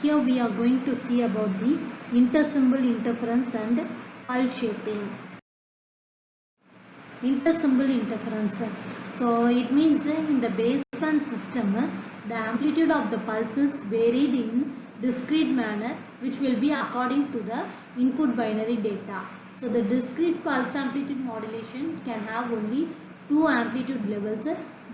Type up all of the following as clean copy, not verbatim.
here we are going to see about the intersymbol interference and pulse shaping. Intersymbol interference. So it means in the baseband system, the amplitude of the pulses varied in discrete manner, which will be according to the input binary data. So the discrete pulse amplitude modulation can have only two amplitude levels,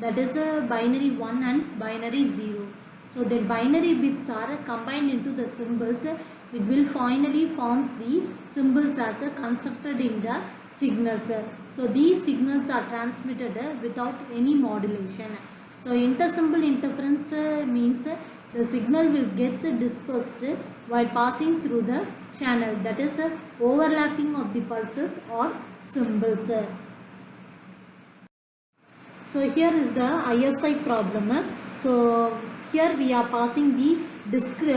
that is binary 1 and binary 0. So the binary bits are combined into the symbols. It will finally forms the symbols as constructed in the signals. So these signals are transmitted without any modulation. So intersymbol interference means the signal will get dispersed while passing through the channel, that is overlapping of the pulses or symbols. So here is the ISI problem. So here we are passing the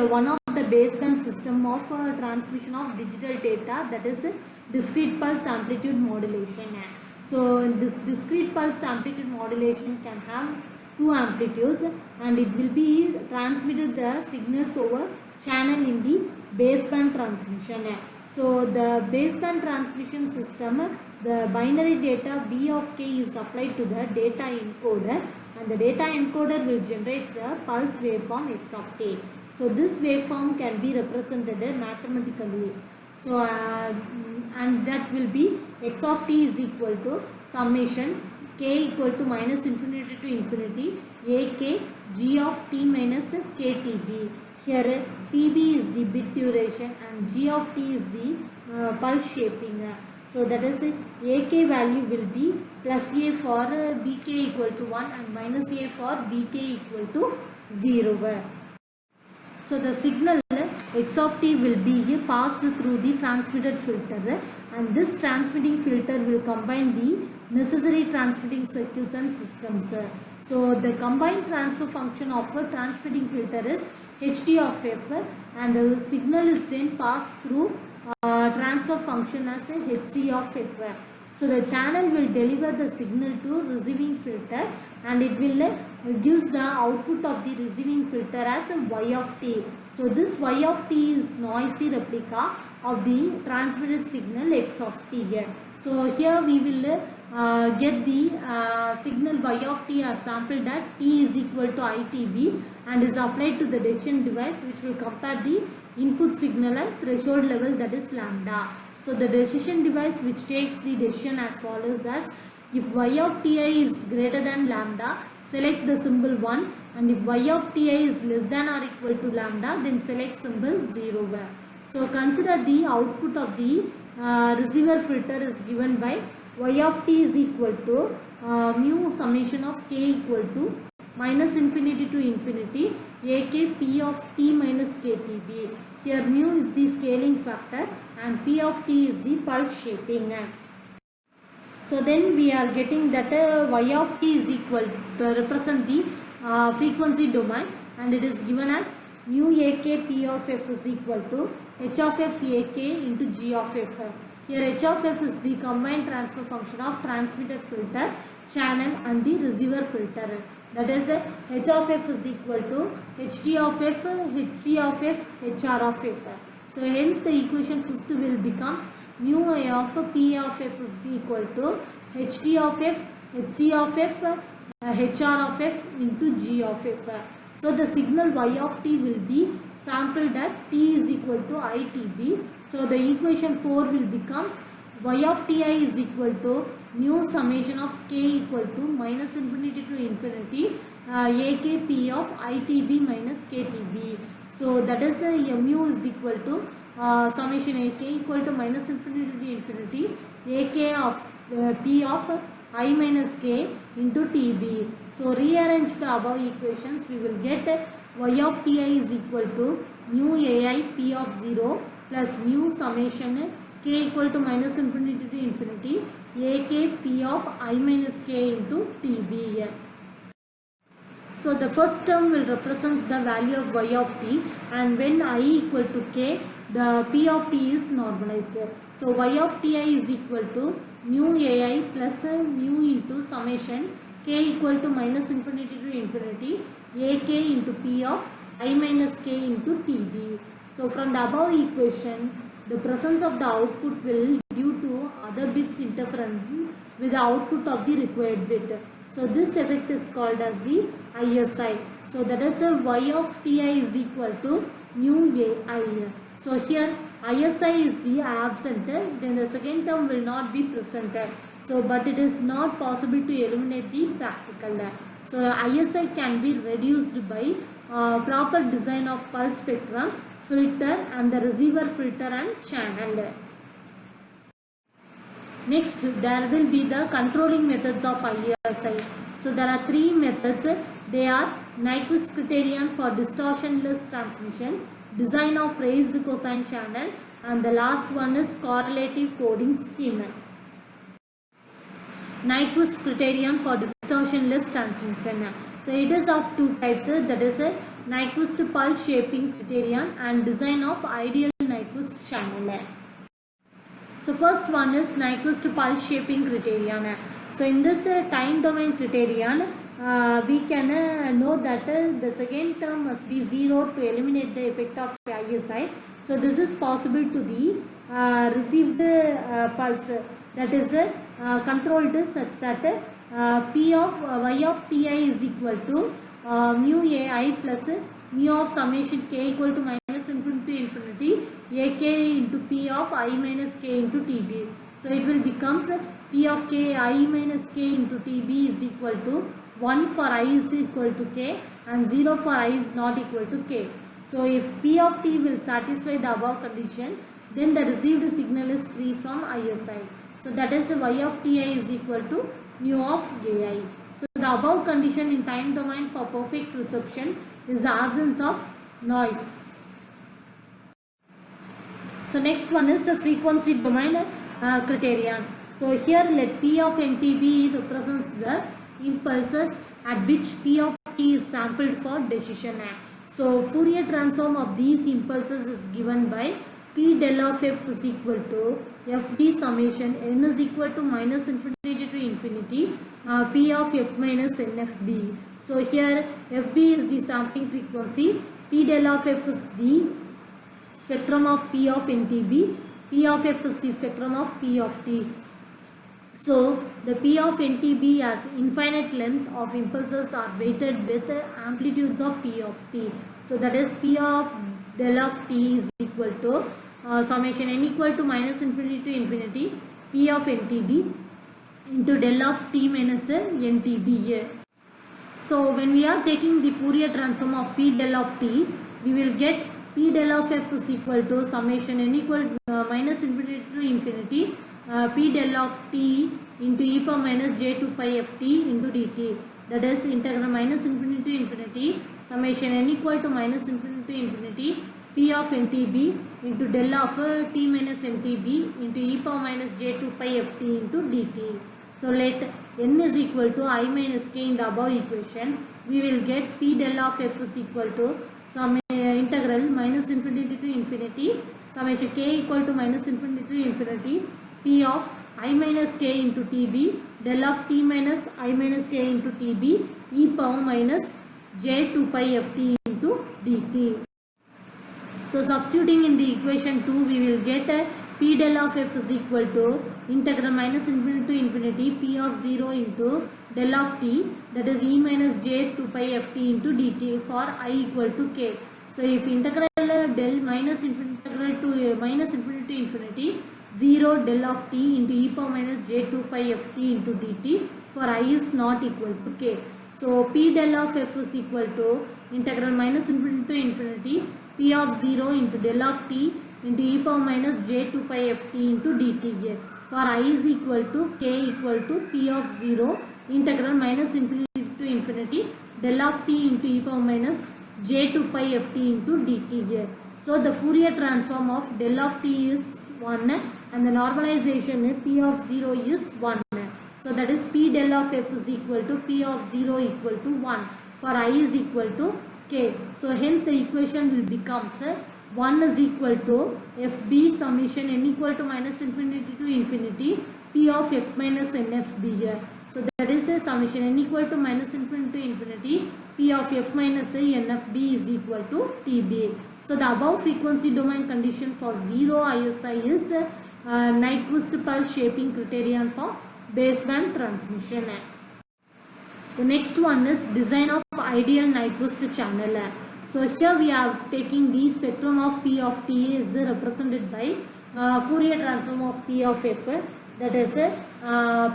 one of the baseband system of transmission of digital data, that is discrete pulse amplitude modulation. So this discrete pulse amplitude modulation can have two amplitudes and it will be transmitted the signals over channel in the baseband transmission. So the baseband transmission system, the binary data B of k is applied to the data encoder, and the data encoder will generate the pulse waveform x of t. So this waveform can be represented mathematically. So and that will be x of t is equal to summation k equal to minus infinity to infinity ak g of t minus ktb. Here tb is the bit duration and g of t is the pulse shaping. So that is ak value will be plus a for bk equal to 1 and minus a for bk equal to 0. So the signal x of t will be passed through the transmitted filter, and this transmitting filter will combine the necessary transmitting circuits and systems. So the combined transfer function of a transmitting filter is ht of f, and the signal is then passed through transfer function as a hc of f. So the channel will deliver the signal to receiving filter and it will gives the output of the receiving filter as a y of t. So this y of t is noisy replica of the transmitted signal x of t. So here we will get the signal y of t as sampled at t is equal to ITB and is applied to the decision device, which will compare the input signal and threshold level, that is lambda. So the decision device which takes the decision as follows: as if y of ti is greater than lambda, select the symbol 1, and if y of ti is less than or equal to lambda, then select symbol 0. So consider the output of the receiver filter is given by y of t is equal to mu summation of k equal to minus infinity to infinity ak p of t minus ktb. Here mu is the scaling factor and p of t is the pulse shaping. So then we are getting that y of t is equal to represent the frequency domain, and it is given as mu ak p of f is equal to h of f ak into g of f. Here h of f is the combined transfer function of transmitted filter, channel and the receiver filter. That is h of f is equal to ht of f, hc of f, hr of f. So hence the equation 5th will becomes mu a of p of f is equal to ht of f, hc of f, hr of f into g of f. So the signal y of t will be sampled at t is equal to ITB. So the equation 4 will becomes y of ti is equal to mu summation of k equal to minus infinity to infinity ak p of ITB minus ktb. So that is mu is equal to summation ak equal to minus infinity to infinity ak of p of I minus k into tb. So rearrange the above equations, we will get y of ti is equal to mu ai p of 0 plus mu summation k equal to minus infinity to infinity ak p of I minus k into tb. So the first term will represent the value of y of t, and when I equal to k, the p of t is normalized. So y of ti is equal to mu ai plus mu into summation k equal to minus infinity to infinity ak into p of I minus k into TB. So from the above equation, the presence of the output will due to other bits interfering with the output of the required bit. So this effect is called as the ISI. So that is a y of Ti is equal to mu AI. So here ISI is the absent, then the second term will not be present. So but it is not possible to eliminate the practical. So ISI can be reduced by proper design of pulse spectrum, filter and the receiver filter and channel. Next, there will be the controlling methods of ISI. So there are three methods. They are Nyquist criterion for distortionless transmission, design of raised cosine channel, and the last one is correlative coding scheme. Nyquist criterion for distortionless transmission. So it is of two types, that is a Nyquist pulse shaping criterion and design of ideal Nyquist channel. So first one is Nyquist pulse shaping criterion. So in this time domain criterion, we can know that the second term must be 0 to eliminate the effect of ISI. So this is possible to the received pulse, that is controlled such that P of y of Ti is equal to mu AI plus mu of summation k equal to minus infinity to infinity ak into P of I minus k into TB. So it will becomes P of k I minus k into TB is equal to 1 for I is equal to k and 0 for I is not equal to k. So if P of t will satisfy the above condition, then the received signal is free from ISI. So that is y of Ti is equal to mu of Ai. So the above condition in time domain for perfect reception is the absence of noise. So next one is the frequency domain criterion. So here let P of NTB represents the impulses at which P of t is sampled for decision. So Fourier transform of these impulses is given by P del of f is equal to fd summation n is equal to minus infinity to infinity P of f minus nfb. So here fb is the sampling frequency, P del of f is the spectrum of P of NTB, P of f is the spectrum of P of t. So the P of NTB has infinite length of impulses are weighted with amplitudes of P of t. So that is P of del of t is equal to summation n equal to minus infinity to infinity P of NTB into del of t minus NTB. So when we are taking the Fourier transform of P del of t, we will get P del of f is equal to summation n equal to minus infinity to infinity P del of t into e power minus j2 pi ft into dt. That is integral minus infinity to infinity summation n equal to minus infinity to infinity P of NTB into del of t minus NTB into e power minus j2 pi ft into dt. So let n is equal to I minus k in the above equation. We will get P del of f is equal to some integral minus infinity to infinity summation k equal to minus infinity to infinity P of I minus k into TB del of t minus I minus k into TB e power minus j2 pi ft into dt. So substituting in the equation 2, we will get P del of f is equal to integral minus infinity to infinity P of 0 into del of t, that is e minus j2 pi ft into dt for I equal to k. So if integral del minus integral to minus infinity to infinity 0 del of t into e power minus j2 pi ft into dt for I is not equal to k. So P del of f is equal to integral minus infinity to infinity P of 0 into del of t into e power minus j2 pi ft into dt. For I is equal to k equal to P of 0 integral minus infinity to infinity del of t into e power minus j2 pi ft into dt. So the Fourier transform of del of t is 1 and the normalization P of 0 is 1. So that is P del of f is equal to P of 0 equal to 1 for I is equal to k. So hence the equation will becomes 1 is equal to fb summation n equal to minus infinity to infinity P of f minus nfb. So that is a summation n equal to minus infinity to infinity P of f minus NFB is equal to TB. So the above frequency domain condition for 0 ISI is Nyquist pulse shaping criterion for baseband transmission. The next one is design of ideal Nyquist channel. So here we are taking the spectrum of P of T is represented by Fourier transform of P of f, that is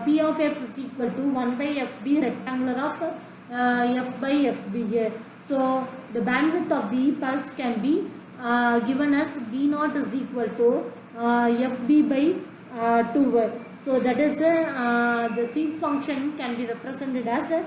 P of f is equal to 1 by fb rectangular of f by fb. So the bandwidth of the pulse can be given as b naught is equal to fb by 2. So that is the sinc function can be represented as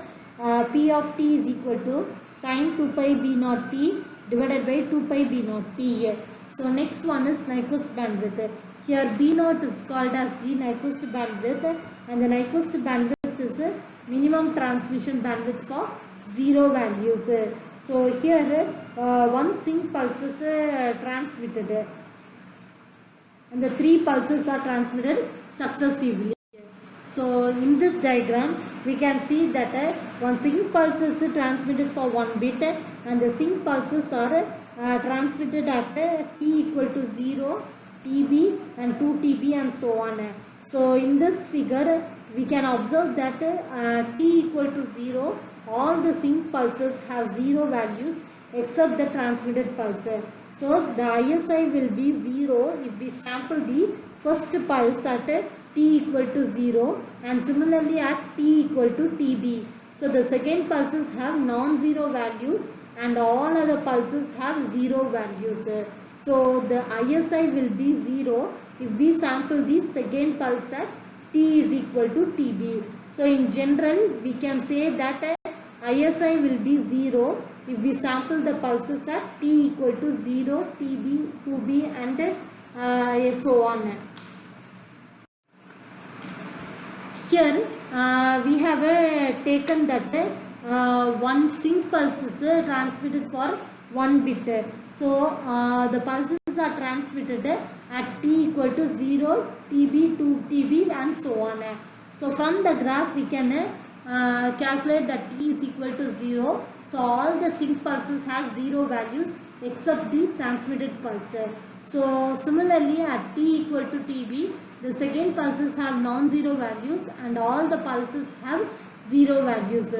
P of t is equal to sin 2 pi b naught t divided by 2 pi b naught t. So next one is Nyquist bandwidth. Here b naught is called as the Nyquist bandwidth, and the Nyquist bandwidth is minimum transmission bandwidth for 0 values. So here one sinc pulse is transmitted and the 3 pulses are transmitted successively. So in this diagram we can see that one sinc pulse is transmitted for 1 bit and the sinc pulses are transmitted at t equal to 0, TB and 2 TB and so on. So in this figure we can observe that t equal to 0, all the sinc pulses have 0 values except the transmitted pulse. So the ISI will be 0 if we sample the first pulse at t equal to 0 and similarly at t equal to TB. So the second pulses have non-zero values and all other pulses have 0 values. So the ISI will be 0 if we sample the second pulse at t is equal to TB. So in general we can say that ISI will be 0 if we sample the pulses at t equal to 0, TB, 2B and so on. Here we have taken that one sinc pulse is transmitted for 1 bit. So the pulses are transmitted at t equal to 0, TB, 2 TB and so on. So from the graph we can calculate that t is equal to 0. So all the sinc pulses have 0 values except the transmitted pulse. So similarly at t equal to TB, the second pulses have non-zero values and all the pulses have 0 values.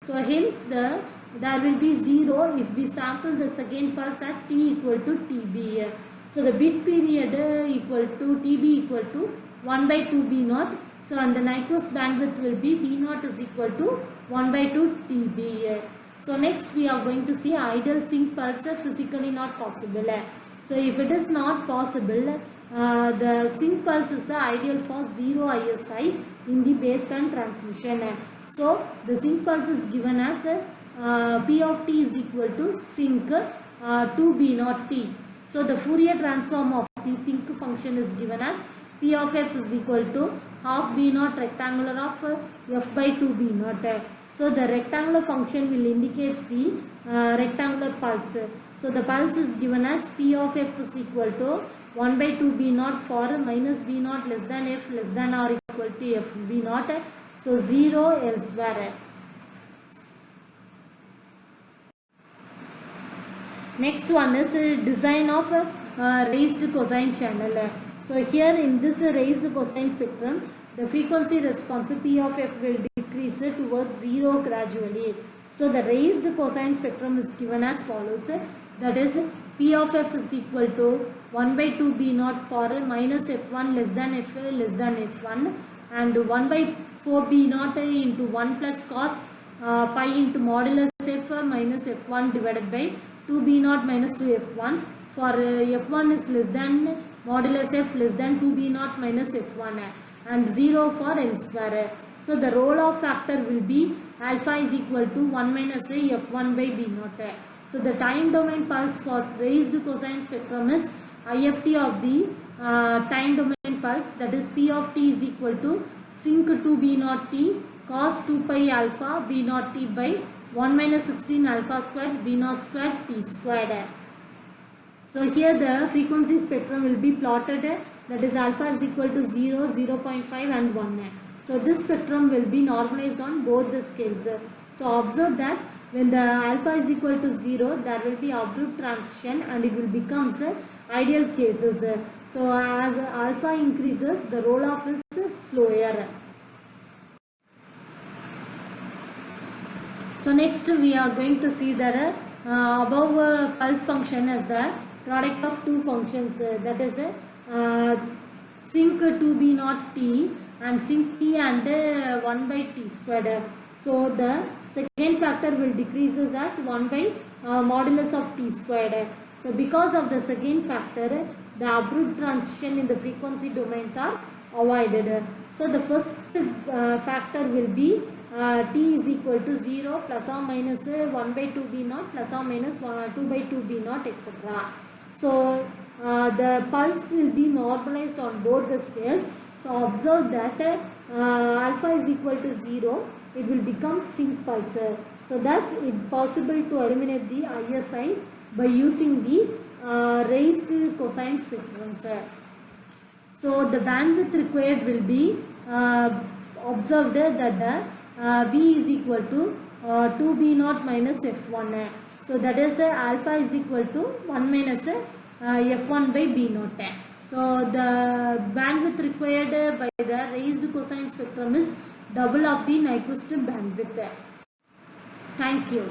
So hence there will be 0 if we sample the second pulse at t equal to TB. So the bit period equal to TB equal to 1 by 2 B naught. So and the Nyquist bandwidth will be B naught is equal to 1 by 2 TB. So next we are going to see ideal sinc pulse physically not possible. So if it is not possible, the sinc pulse is ideal for 0 ISI in the baseband transmission. So the sinc pulse is given as P of t is equal to sinc 2 B naught t. So the Fourier transform of the sinc function is given as P of f is equal to half B naught rectangular of f by 2 B naught. So the rectangular function will indicate the rectangular pulse. So the pulse is given as P of f is equal to 1 by 2 B naught for minus B naught less than f less than or equal to f B naught. So 0 elsewhere. Next one is design of raised cosine channel. So here in this raised cosine spectrum, the frequency response P of f will decrease towards 0 gradually. So the raised cosine spectrum is given as follows. That is P of f is equal to 1 by 2 B naught for minus f1 less than f less than f1 and 1 by 4 B naught into 1 plus cos pi into modulus f minus f1 divided by 2 B naught minus 2 f1 for f1 is less than modulus f less than 2 B naught minus f1 and 0 for elsewhere. So the roll-off factor will be alpha is equal to 1 minus f1 by B naught. So the time domain pulse for raised cosine spectrum is IFT of the time domain pulse, that is P of t is equal to sinc 2 B naught t cos 2 pi alpha B naught t by 1 minus 16 alpha squared B naught squared t squared. So here the frequency spectrum will be plotted, that is alpha is equal to 0, 0.5 and 1. So this spectrum will be normalized on both the scales. So observe that when the alpha is equal to 0, there will be abrupt transition and it will becomes ideal cases. So as alpha increases, the roll-off is slower. So next we are going to see that above pulse function as the product of two functions, that is sinc 2b naught t and sinc t and 1 by t squared. So the second factor will decreases as 1 by modulus of t squared. So because of the second factor, the abrupt transition in the frequency domains are avoided. So the first factor will be t is equal to 0 plus or minus 1 by 2b naught plus or minus 2 by 2b naught, etc. So the pulse will be normalized on both the scales. So observe that alpha is equal to 0, it will become sinc pulse. So thus it is possible to eliminate the ISI by using the raised cosine spectrums. So the bandwidth required will be observed that the B is equal to 2B naught minus F1. So that is alpha is equal to 1 minus F1 by B naught. So the bandwidth required by the raised cosine spectrum is double of the Nyquist bandwidth. Thank you.